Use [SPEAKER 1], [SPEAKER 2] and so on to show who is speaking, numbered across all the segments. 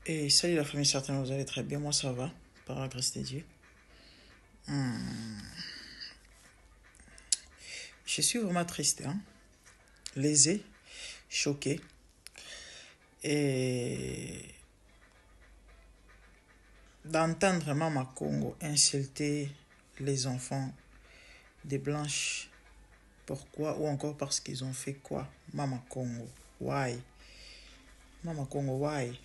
[SPEAKER 1] Et salut la famille, certainement vous allez très bien, moi ça va, par la grâce de Dieu. Je suis vraiment triste, lésé, choqué. Et d'entendre Mama Congo insulter les enfants des Blanches. Pourquoi? Ou encore parce qu'ils ont fait quoi? Mama Congo, why? Mama Congo, why?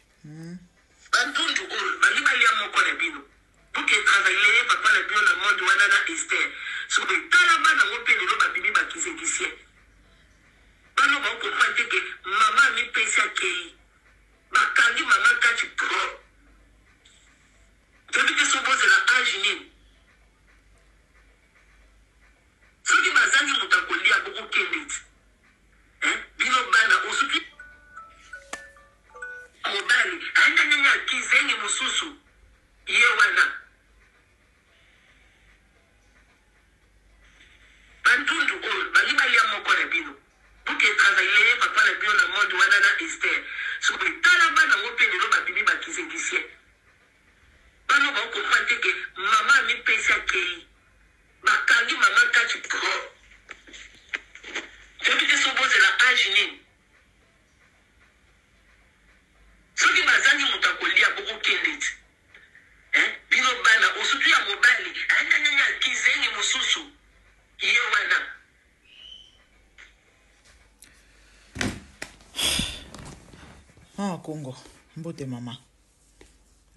[SPEAKER 1] Mama Congo, mbote mama.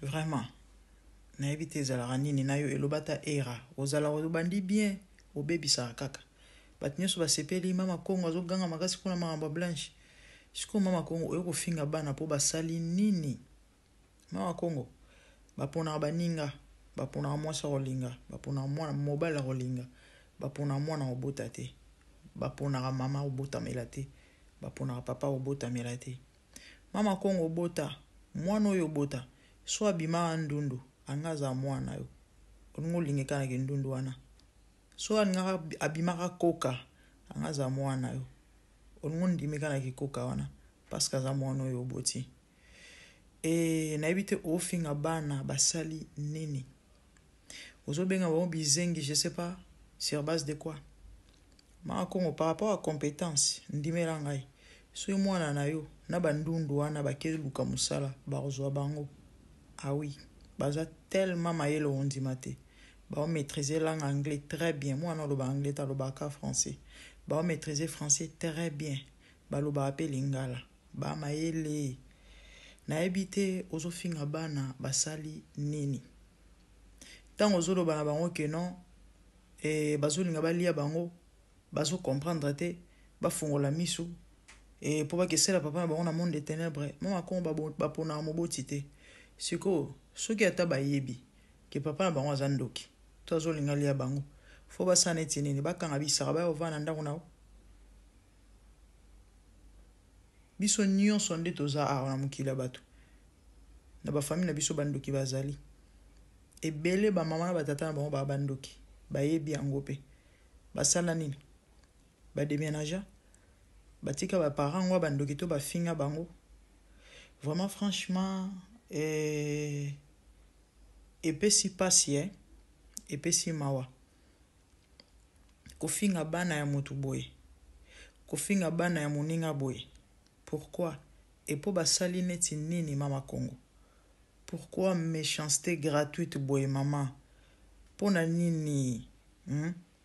[SPEAKER 1] Vraiment. Na évité ezalaka nini na yo elobata era. Ozala obandi bien, obebisa kaka. Batinyoso basepeli Mama Congo azoganga makasi kuna Mama Blanche. Siko Mama Congo oyo kofinga bana po basali nini? Mama Congo bapona baninga, bapona mwasa rolinga, bapona mwana mobile rolinga, bapona mwana obota te. Bapona mama obota melate, bapona papa obota melate. Mama Congo bota, mwana oyo bota, so abima ndundu, angaza mwana yo. Onungo lingekana ke ndundu wana. So abima koka, angaza mwana yo. Onungo ndimekana ke koka wana, paska za mwana oyo boti. E na ebite ofinga bana basali nini. Ozo benga ba bizengi, je sais pas, sur base de quoi. Mama Congo par rapport à compétence, ndimela ngai. So mwana na yo, na bandundu wana bakeli luka musala, barozwa bango. Ah oui, baza tellement mayelo ondima te. Ba maîtriser langue anglais très bien. Moi non loba anglais ta loba ka français. Ba maîtriser français très bien. Ba loba appeler lingala. Ba mayele. Na ebite ozo finga bana basali nini. Tant ozo loba na bango ke non bazo linga balia bango, bazo comprendre te, ba fungola misu. Et pour pas que c'est la papa ba on a monde des ténèbres. Mama Congo ba pona moboti te. Siko soki ata bayebi ke papa na bango azandoki to azolinga lia bango fo basana eti nini bakanga bisaka ba ovana ndako nao biso nyonso nde toza awa na mokili bato na bafamile na biso bandoki bazali ebele bamama na batata na bango babandoki bayebi yango pe basala nini bademénager batika baparent ngo bandoki to bafinga bango. Vraiment franchement epesi pasi epesi mawa kofinga bana ya motu boye kofinga bana ya moninga boye. Pourquoi? Et pour basali neti nini Mama Congo? Pourquoi méchanceté gratuite boye mama? Pona nini?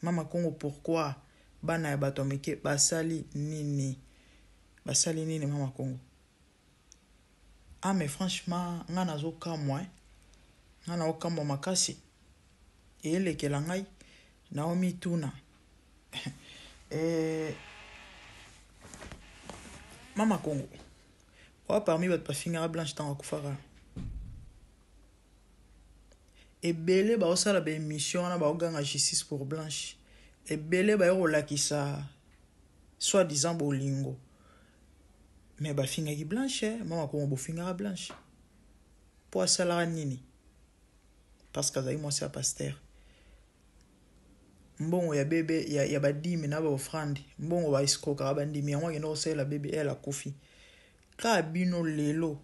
[SPEAKER 1] Mama Congo pourquoi bana ya bato meke basali nini? Basali nini Mama Congo? Ah mais franchement, nga nazo kamwa nga na okamwa makasi. Elekela ngai Naomi tuna. Mama Congo. Wa parmi bat pafinga Blanche tanga kufara. Ebele ba osala ba émission na ba oganga justice pour Blanche. Ebele ba yo lakisa soi-disant bolingo. Mais ba finga ki Blanche, Mama Congo bo finga Blanche. Po asala nini? Parce que zayi mwasi a pasteur. Mbongo ya bebe ya badimi na ba offrande. Mbongo ba iskoka bandimi yango ngeno osela bebe ela kufi. Ka bino lelo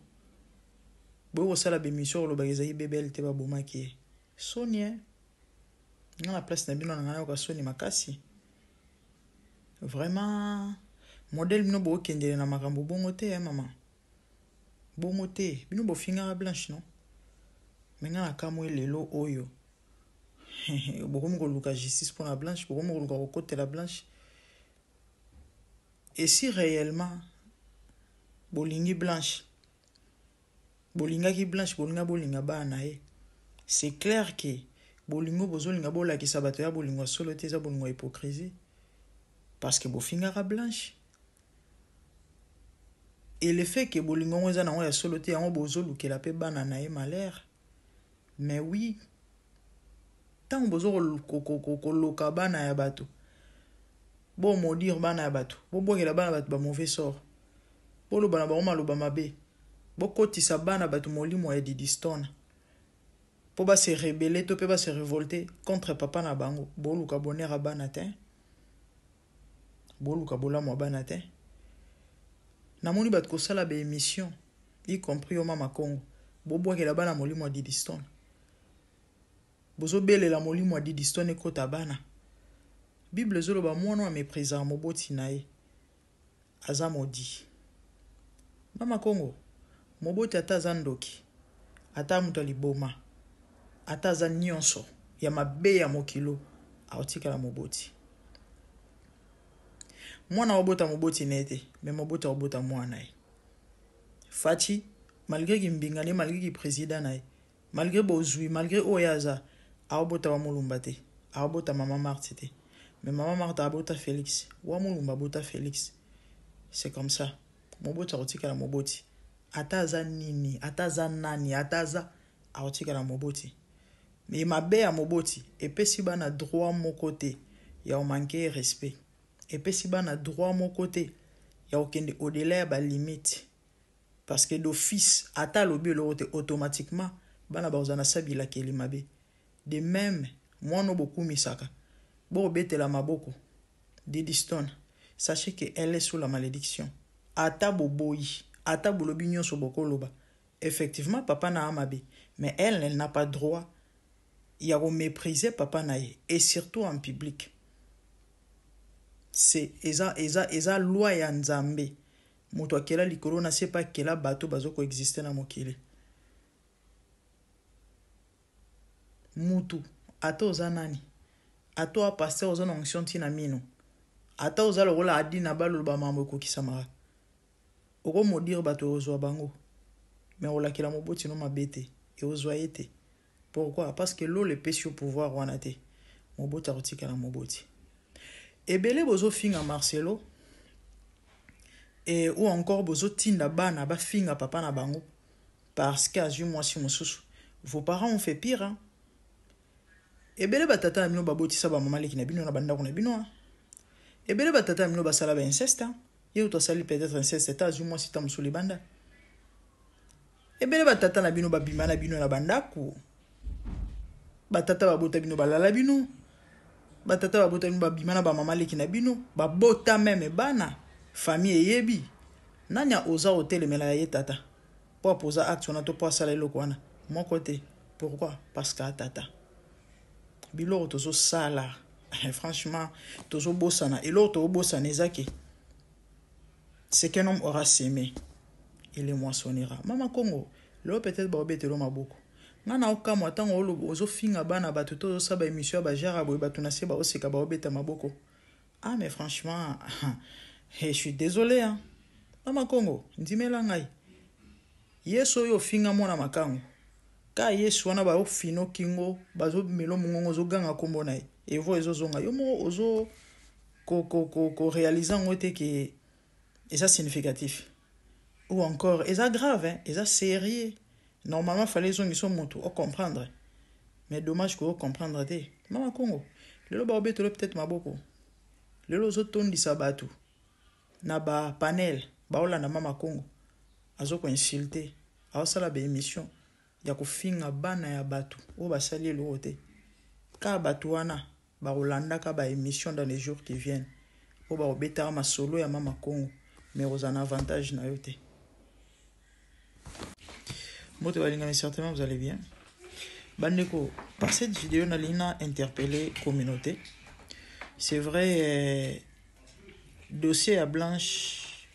[SPEAKER 1] Boyo sala bémission lo bagezaki bebel te ba bomaki. Soni na la place na bino na ngana ka soni makasi. Vraiment modèle bino bo kendele na makambo bongo te maman. Bongo te bino bo finga blanche non. Menga na kamwe lelo oyo. Bokomi ko luka justice pour la blanche, bokomi ko luka ko côté la blanche. Et si réellement bolingi blanche bolinga ki blanche bolinga bana e, c'est clair que bolingo bozolinga bola ki sabato ya bolingo solo te za bolingo hypocrisie parce que bofinga ka blanche. Et le fait que bolingo eza na ya solo te yango bozolukela pe bana na e malheur. Mais oui, tant bozo ko loka bana ya bato. Bon maudire bana ya bato. Bo bokela bana bato ba mauvais sort. Bo lo bana ba oma lo ba mabe. Bo kotisa bana bato molimo ya didistone. Po ba se rebeller to pe ba se révolter contre papa na bango. Bo luka bonera bana te. Bo luka bola mo bana te. Na moni bat ko sala be émission y compris au mama Congo. Bo bokela bana molimo ya didistone. Bozo bele la molimo ya didistone kota bana. Bible zolo ba mwana méprisa moboti nae. Aza modi. Mama Congo, moboti ata zandoki. Ata muta liboma. Ata za nyonso ya mabe ya mokilo. Aotika la moboti. Mwana obota moboti nete, mais mobota obota mwana nae. Fachi, malgré ki mbingane, malgré ki président nae, malgré bozui, malgré oyaza, aobota wa molumbate, aobota mama Marthe te. Mais maman Martha abota Félix. Wamulumba bota Félix. C'est comme ça. Moboti aotika la moboti. Ataza nini, ataza nani, ataza aotika la moboti. Mais mabe ya moboti, epesi bana droit mon côté, ya o manquer respect. Epesi bana droit mon côté, ya o kende au-delà ya ba limite. Parce que d'office, ata lobi lo automatiquement, bana ba ozana sabila keli mabe. De même, moi no beaucoup misaka. Bo bete la maboko didistone, sachez que elle est sous la malédiction. Ata boboyi, ata bolobi nyonso bokoloba. Effectivement papa na amabe, mais elle n'a pas droit ya ko mépriser papa na ye, et surtout en public. C'est eza loi ya nzambe. Moto akela likolo na se pa kela bato bazoko exister na mokili. Mutu ata oza nani? Ato a passer aux onction tina mino. Ata oza lokola adi na balo ba mambo ko kisamara. Oko modire bato ozwa bango. Mais olakela moboti no mabete et ozwa ete. Pourquoi? Parce que l'eau le pêche au pouvoir wana te. Moboti arotika na moboti. Ebele bozo finga Marcelo et ou encore bozo tinda bana ba finga papa na bango parce qu'azui moi si mosusu. Vos parents ont fait pire hein. Ebele batata mino babotisa ba mama leki na bino na banda ko na bino. Ebele batata mino basala ba inceste. Ye to sali peut-être inceste ta azui moi si tam sous les banda. Ebele batata na bino babima na bino na banda ko. Batata babota bino balala bino. Batata babota bino babima na ba mama leki na bino, babota même bana, famille yebi. Nanya oza hotel mela ye tata. Po posa acte on a to po sala eloko wana. Mon côté. Pourquoi? Parce que tata. Bilo tozo sala. Franchement, tozo bosana et l'autre bosana ezaki. Ce qu'un homme aura sémé, il le moissonnera. Mama Congo, le peut-être ba obetelo maboko. Nana oka mwatango olo ozo finga bana bato tozo saba émission ba jara boy bato na se ba oseka ba obeta maboko. Ah mais franchement, je suis désolé hein. Mama Congo, ndimela ngai. Yeso yo finga mona makango. Ka yesu wana ba ofino kingo bazo melo mungongo zo ganga kombo na e vo ezo zonga yo mo ozo ko réaliser ngote que et ça significatif. Ou encore, et ça grave hein, et ça sérieux. Normalement fallait zongi son moto au comprendre. Mais dommage que au comprendre te. Mama Congo, lelo ba obeto peut-être maboko. Lelo zo tondi sabatu. Na ba panel ba ola na Mama Congo. Azo ko insulter. A sala ba émission. Ya ko finga bana ya batu. O ba sali lo te. Ka batu wana ba Rolanda ka ba émission dans les jours qui viennent. O ba obeta ma solo ya Mama Congo. Mais aux en avantage na yote. Moto Balingami, certainement vous allez bien. Bandeko, par cette vidéo, Nalina interpellé communauté. C'est vrai, dossier à Blanche,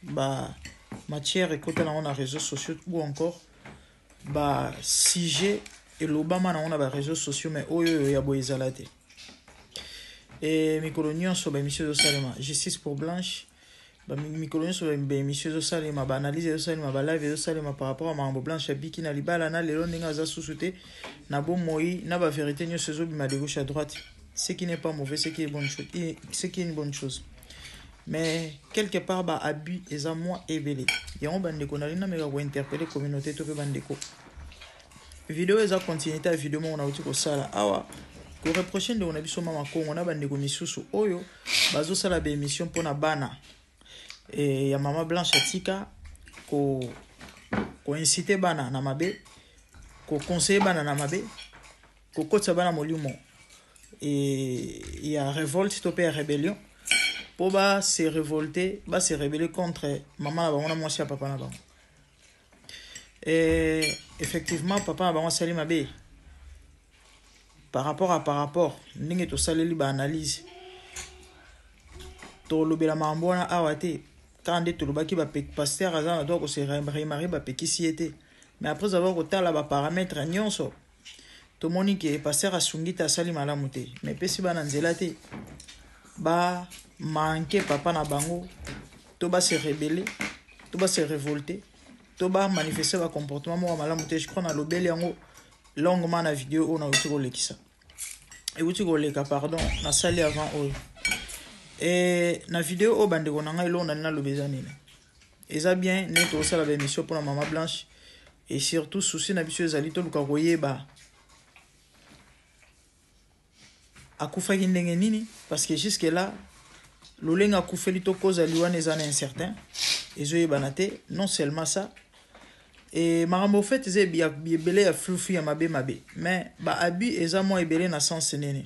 [SPEAKER 1] matière et côté on a réseaux sociaux ou encore, sujet et l'Obama on a réseaux sociaux, mais oyo ya boyezalate. Et mes coloniens sur l'émission de Salema, justice pour Blanche. Mes coloniens sur l'émission de Salema, analyse de Salema, live de Salema par rapport à Mambo Blanche, Biki na libala na lelo ninga za sous-souté, na bon moi, na ba vérité nyo sezo bima de gauche à droite. Ce qui n'est pas mauvais, ce qui est bonne chose, ce qui est une bonne chose. Mais quelque part abus et ça moi évelé. Ya on bandeko na lina mega ko interpeller communauté to pe bandeko. Vidéo eza continuité à vidéo on a uti ko sala awa. Ko reprocher de on a biso mama ko on a bandeko misusu oyo bazo sala ba émission pona bana. Et ya mama Blanche Atika ko inciter bana na mabe, ko conseiller bana na mabe, ko kotsa bana molimo. Et il y a révolte topé rébellion pour se révolter, se rebeller contre maman là on a moi à papa là. Et effectivement papa là on sali mabe par rapport ndenge to saleli ba analyse to lobela mambona awate quand de to lobaki ba pasteur azana doit ko se remarier ba pekisiete mais après avoir otala ba paramètres nyonso to monique pasteur asungita sali malamu te mais pesi bana nzela te ba manquer papa na bango to ba se rebeller to ba se révolter to ba manifester ba comportement mo malamu te je crois na lobeli yango longuement na vidéo on a aussi kolekisa et uti koleka pardon na sali avant eux. Et na vidéo au bande konanga ilo na na lobeza nini eza bien neto sala ba émission pour la maman Blanche et surtout souci na biso ezali to luka koyeba akufaki ndenge nini parce que jusque là lolenga akufeli to cause aliwana ezana incertain ezoyebana te non seulement ça et marambo fait eza ebele ya flufu ya mabe mais abus eza mo ebele na sens nene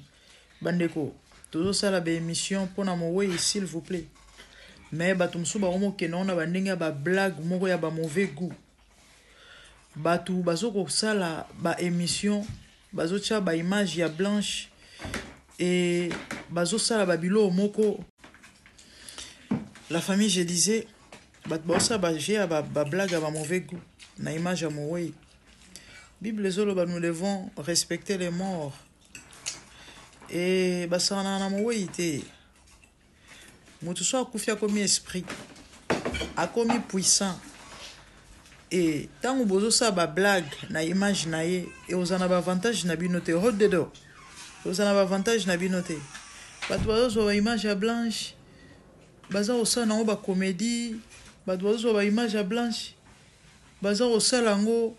[SPEAKER 1] bandeko tozo sala ba émission pona mowe s'il vous plaît mais bato msusu baomo kena na bandenge ba blague moko ya ba mauvais goût bato bazoko sala ba émission bazotia ba image ya Blanche et bazo sala ba bilo moko la famille je disais bato baosa ba jia ba blague ya ba mauvais goût na image ya mowe Bible zolo nous devons respecter les morts. Et ça na mowe ite mutu so akufia komi esprit akomi puissant et tango bozo sa ba blague na image na ye et ozana ba avantage na binote hot dedo ozana ba avantage na binote bato bazo ba image ya Blanche baza osa na ba comédie bato bazo ba image ya Blanche baza osa lango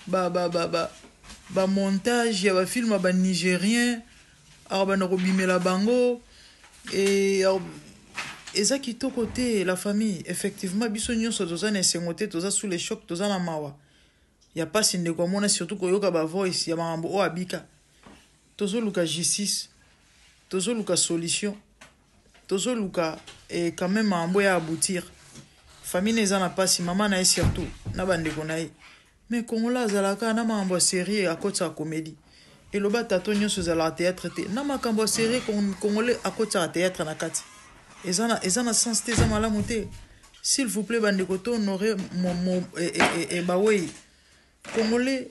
[SPEAKER 1] ba montage ya ba film ba nigérien arabana robimela bango et eza kito côté la famille effectivement biso nyonso toza na sengote toza sous les chocs toza na mawa ya pasi ndeko mona surtout koyoka ba voice ya mambo o abika tozo luka justice tozo luka solution tozo luka et quand même mambo ya aboutir famille eza na pasi maman na surtout na bandeko na ye mais kongola zalaka na mambo série à côté de comédie et le batato nyonso zala théâtre te na makambo série congolais à côté de théâtre na kati ezana sens te za malamu te s'il vous plaît bandeko to honorer et bawei congolais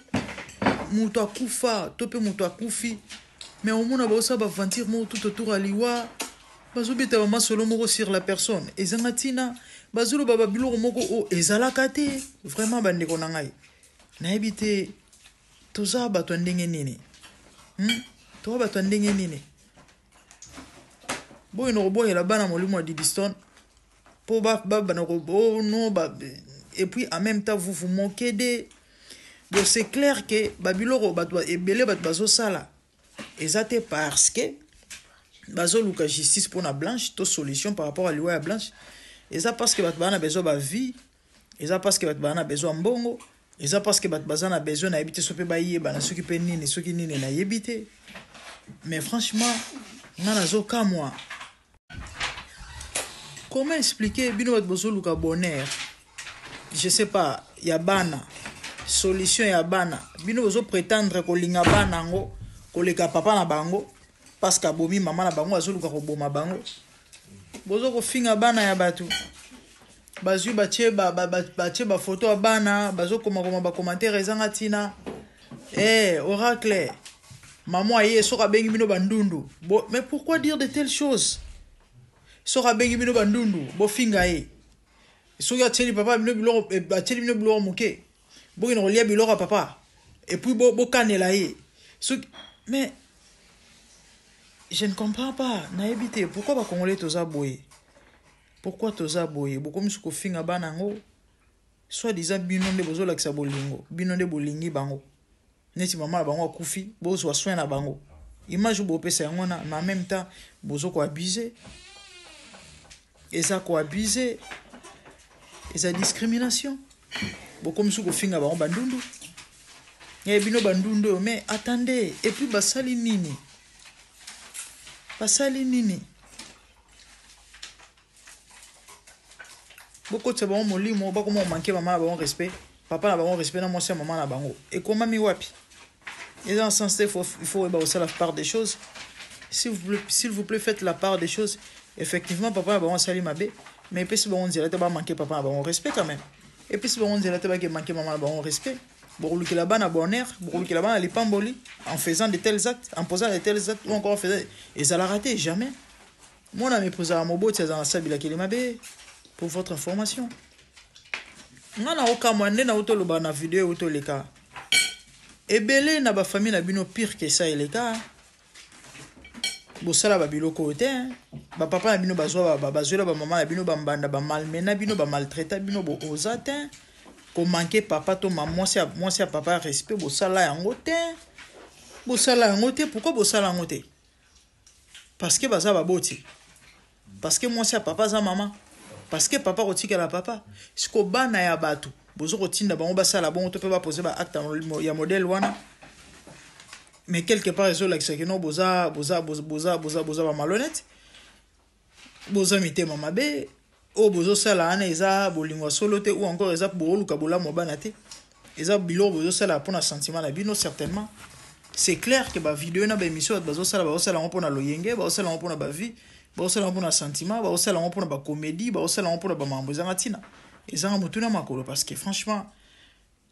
[SPEAKER 1] muto akufa to pe muto akufi mais au moins ba osa ba ventir mo tout autour à liwa bazobita ba masolo moko sur la personne ezanga tina bazolo baba biloko moko o ezalaka te vraiment bandeko na ngai na ebite toza bato ndenge nini to bato ndenge nini boy no boy la bana molimo di Boston pour ba no no et puis en même temps vous vous moquez de donc c'est clair que babiloko bato ebele bato bazo sala ezate parce que bazo luka justice pour na Blanche to solution par rapport à loi ya Blanche eza parce que bato bana besoin ba vie eza parce que bato bana besoin mbongo eza parce que bato bazana besoin na ebite sope ba yeba na soki pe nini soki nini na yebite mais franchement nana zoka moi comment expliquer bino bato bozo luka bonheur je sais pas ya bana solution ya bana bino bozo prétendre kolinga bana ngo koleka papa na bango parce que abomi mama na bango azoluka koboma bango bozo kofinga bana ya batu bazwi batie ba photo ya bana bazo koma ba commentaire ezanga tina oracle maman aye soka bengi bino bandundu mais pourquoi dire de telles choses soka bengi bino bandundu bo finga ye soki atieli papa bino biloko atieli bino biloko moke boki na kolia biloko ya papa et puis bokanela ye mais je ne comprends pas nayebi te pourquoi bakongolais toza boye pourquoi toza boye bokomisi kofinga bana ngo soit disant bino nde bozolakisa bolingo bino nde bolingi bango neti mama na bango akufi bozwa soin na bango image bopesa yango na en même temps bozo koabuse eza koabuse eza discrimination bokomisi kofinga bango bandundu bino bandundu mais attendez et puis basali nini beaucoup de bon molimo ba comment manquer maman na bango respect papa na bango respect na mwasi maman na bango et comment mi wapi et dans ce sens il faut aussi la part des choses s'il vous plaît faites la part des choses effectivement papa na bango sali mabe mais puis si on dirait pas manquer papa na bango respect quand même et puis si on dirait pas que manquer maman na bango respect bon qui là-bas na bonheur bon qui là-bas na lipamboli en faisant de tels actes en posant de tels actes ou encore en faisant et ça l'a raté jamais moi na me poser à mobo c'est dans la sabila qui mabe pour votre information ngana okamwande na utoloba na vidéo utoleka ebele na ba famille na bino pire que ça eleka bosala ba biloko te ba papa na bino bazwa ba mama na bino ba mbanda ba malmena bino ba maltraita bino bo ozate ko manquer papa to maman si papa respect bosala yango te pourquoi bosala yango te parce que baza ba boti parce que moi si papa za maman parce que papa rotika la papa siko bana ya batu bozo kotinda bango basala bongo to pe ba poser ba acte ya modèle wana mais quelque part ils ont l'accès que non boza ba malhonnête boza mitema mabe o bozo sala ana eza bolingwa solo te ou encore eza boluka bolamo bana te eza bilo bozo sala pour na sentiment na bino certainement c'est clair que ba vidéo na ba émission bazo sala pour na loyenge ba sala pour na ba vie ba sala pour na sentiment ba sala pour na ba comédie ba sala pour na ba mambo za tina ezanga mutuna makolo parce que franchement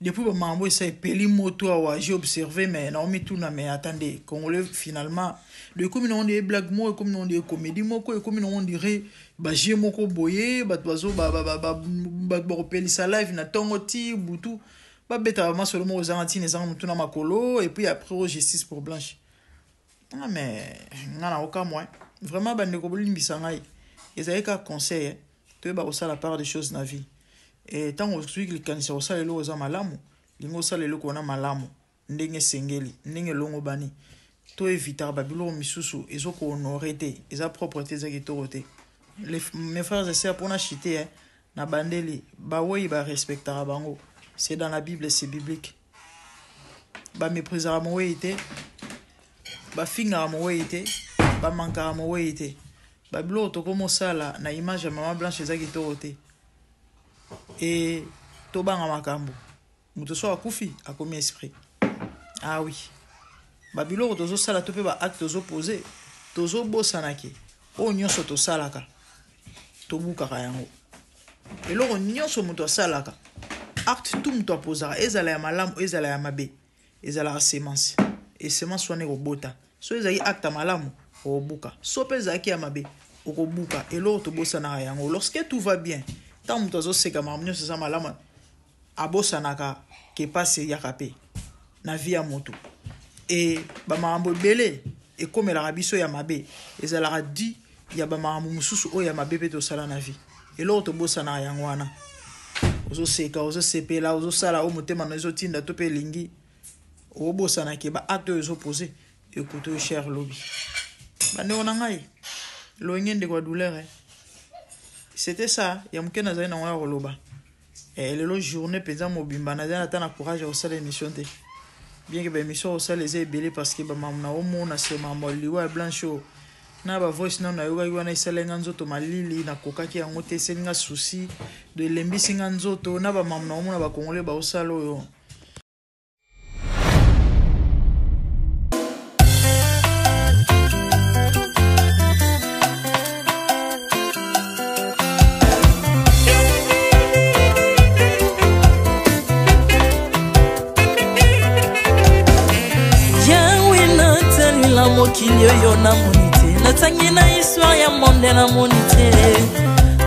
[SPEAKER 1] depuis ba mambo ça peli moto wa j'ai observé mais non mais tout na mais attendez congolais finalement le comme on dit blague mo comme on dit comédie moko comme on dirait ba j'ai moko boyer ba bazo ba repeli sa live na tongoti butu ba beta ma seulement aux argentines ezanga mutuna makolo et puis après justice pour Blanche ah mais ngana aucun moyen vraiment ba ndeko bolimbisa ngai ezali ka conseil to ba osala part des choses na vie et tant aujourd'hui que kanisa osala lo za malamu lingo osala lo kona malamu ndenge sengeli ndenge longo bani to éviter ba bilo misusu ezoko honorer te eza propreté za kitoroté mes frères et sœurs pour na chiter na bandeli ba oui ba respectera bango c'est dans la Bible c'est biblique ba méprisera mo wéité ba finga mo wéité ba manka mo wéité ba bilo to komo sala na image ya maman Blanche za kitoroté et tobanga makambo muto so akufi akomi esprit ah oui babilo tozo sala to pe ba acte tozo poser tozo bosanaki o nyonso to salaka to buka yango eloko nyonso muto salaka acte tout muto posera ezala ya malamu ezala ya mabe ezala semence et semence wane robota so ezali acte malamu obuka so pe zaki ya mabe okobuka eloko to bosana yango lorsque tout va bien tant muto zo seka mamunyo ça malamu abosanaka ke passe yakape na vie ya moto et ba mambo belé et comme la rabiso ya mabe ezala dit ya ba mambo mususu o ya mabe pe to sala na vie et l'autre bosana yango wana ozo seka ozo sepela ozo sala o motema na zo tinda to pe lingi o bosana ke ba acte ozo poser écoute cher lobby bande ona ngai lo ngende kwa douleur c'était ça ya mukena za na wana roloba et le journée pesant mobimba na za na courage au sala émission te bien que l'émission au sala les belé parce que ba mamna o mona se mambo liwa blancho na ba voice na yoga wana iselenga nzoto malili na kokaki yango te selinga souci de lembisi nga nzoto na ba mamna o mona ba congolais ba osala oyo
[SPEAKER 2] mokili oyo namoni te natangi na histoire ya monde namoni te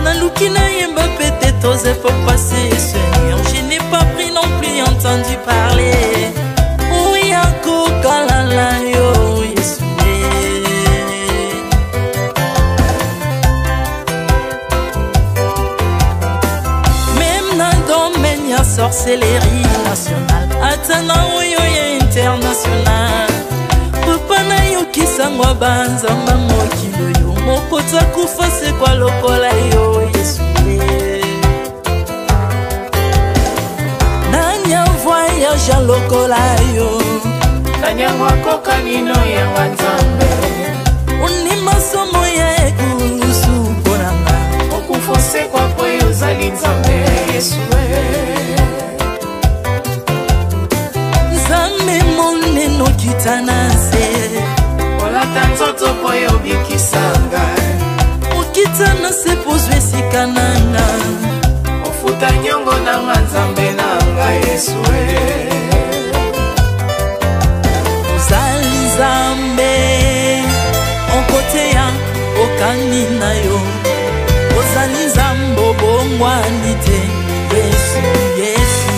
[SPEAKER 2] naluki nayemba pete toze po passer Seigneur je n'ai pas pris non plus entendu parler oya kokalala yo Yesu même na domaine ya sorcellerie nationale atana oyo ya international papa na yo kisangwa banzamba mokili oyo mokota kufa se kwa lokola yo Yesu nanya voyage a lokola yo
[SPEAKER 3] kanya wakoka nino ya wanzambe
[SPEAKER 2] uni masomo ya ekusu ponanga
[SPEAKER 3] okufose kwa poyo zali nzambe Yesu
[SPEAKER 2] nzambe moneno kitana se
[SPEAKER 3] olata nzoto poyo bikisanga
[SPEAKER 2] okitana se pozwe sikananga
[SPEAKER 3] ofuta nyongo na nzambe nanga Yesu
[SPEAKER 2] ozali nzambe onkoteya okani na yo ozali nzambe obongwani te Yesu Yesu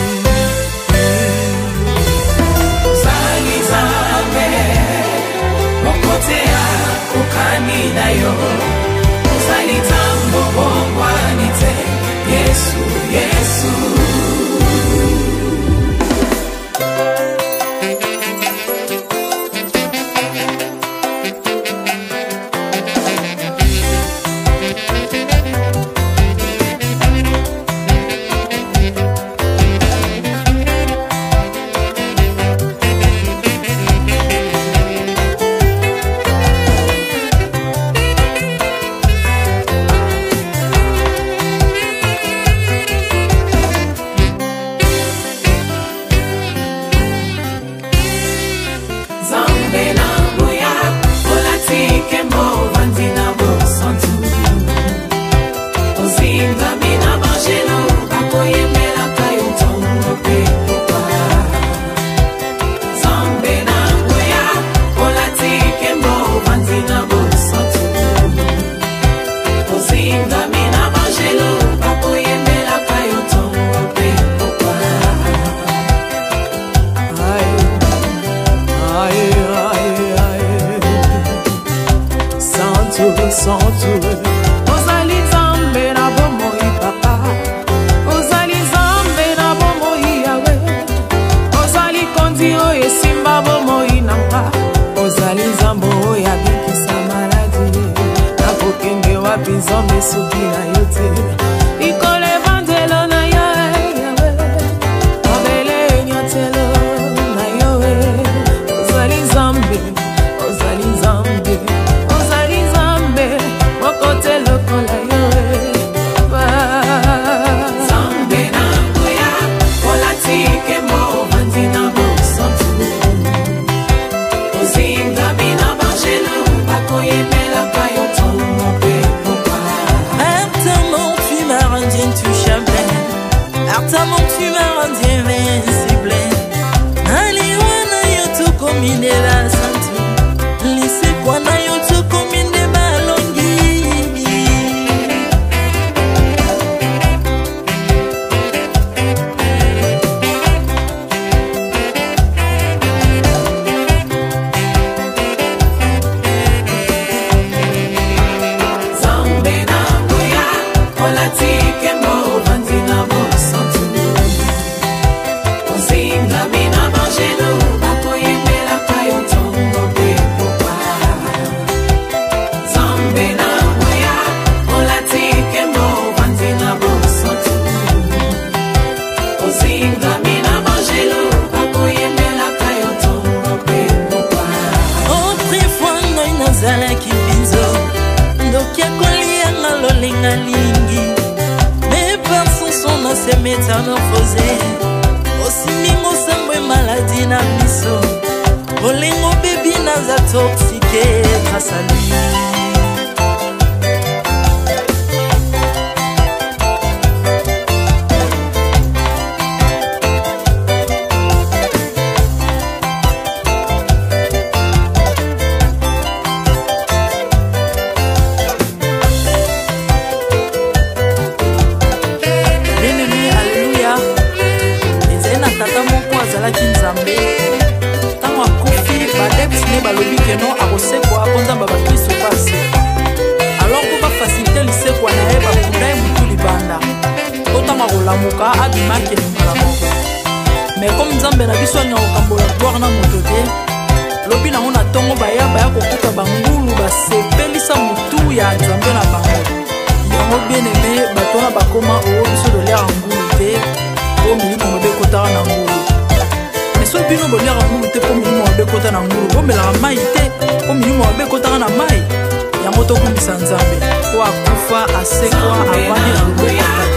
[SPEAKER 3] ozali nzambe onkoteya okani na yo ozali nzambe obongwani te Yesu Yesu ozali nzambe na bomoi papa ozali nzambe na bomoi yawe ozali kondi oyo esimba bomoi nanga ozali nzambe oyo abikisa maladi nakokende wapi nzambe soki na yo te likolo evanzelo na yo yawe mabele nyatelo na yo ozali nzambe ozali nzambe kote lokola yo Zambe na ngoya olatike mo bandina mo santu ozinga bina bangelo bakoyemela kayo tomo pe popa
[SPEAKER 2] Artamon tu m'as rendu intouchable Artamon tu m'as rendu invincible Aliwana yo tu komine la santu Lise kwa na yo tu komine balongi se métamorphosé Osimingo sambwe maladie na miso Olengo baby naza toxiqué grâce à lui ezalaki nzambe ntango akufi badepsine balobi keno akosekwa mpo nzambe bakristo mpo asekwa alors mpo bafasilite lisekwa na ye bakunda ye mutu libanda mpo ntango akolamuka abimaki lingala moko me comme nzambe na biso alinga kokambola gloire na moto te lobi nango na ntongo baya kokuta bangulu basepelisa mutu ya nzambe na bango yango bien aimé bato wana bakoma oyo biso dolera ngulu te mpo milimo mabe ekotaka na ngulu me soki bino bolera ngulu te mpo milimo mabe ekota na ngulu bomelaka mai te mpo milimo mabe ekotaka na mai yango tokumisa nzambe po akufa asekwa avandi na loboko